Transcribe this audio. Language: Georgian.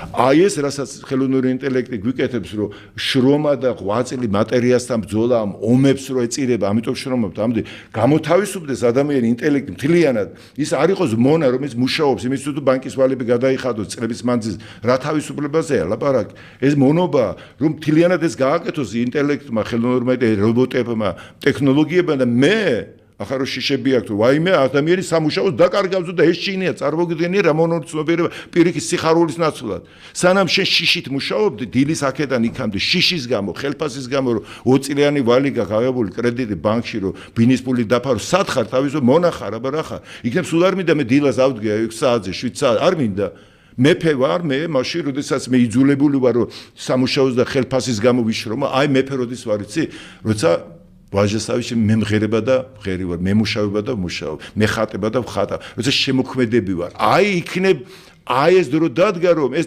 აი ეს რასაც ხელოვნური ინტელექტი გვიკეთებს, რომ შრომა და 8 წელი მატერიასთან ბრძოლა ამ ომებს რო ეწირება, ამიტომ შრომობთ, ამდე გამოთავისუფლდეს ადამიანის ინტელექტი მთლიანად. ის არ იყოს მონა, რომელიც მუშაობს, იმის თუ ბანკის ვალები გადაიხადოს წლების მანძილზე, რა თავისუფლებაზეა ლაპარაკი. ეს მონობა, რომ მთლიანად ეს გააკეთოს ინტელექტმა, ხელოვნურმა რობოტებმა, ტექნოლოგიებმა და მე ახლა რო შიშები აქვს, ვაიმე ადამიანის სამუშაოს დაკარგავსო და ეს ჩინია, წარმოგიდგენია რა მონოცნობიერება პირიქით სიხარულის ნაცვლად. სანამ შენ შიშით მუშაობდი, დილის აქედან იქამდე შიშის გამო, ხელფასის გამო, რომ 20 წლიანი ვალი გაქვს აღებული კრედიტი ბანკში, რომ ბინის პული დაფარო, სად ხარ თავისო მონახარ, აბა რა ხარ? იქნებ სულ არ მინდა მე დილას ავდგე 6 საათზე, 7 საათზე, არ მინდა. მეფე ვარ მე მაშინ როდესაც მე იძულებული ვარ რომ სამუშაოს და ხელფასის გამო ვიშრომა, აი მეფე როდის ვარ იცი, როცა ვაჟესავიში მე მღერება და მღერი ვარ, მე მუშაობა და მუშაობ, მე ხატება და ვხატავ, როცა შემოქმედები ვარ. აი იქნებ აი ეს დრო დადგა რომ ეს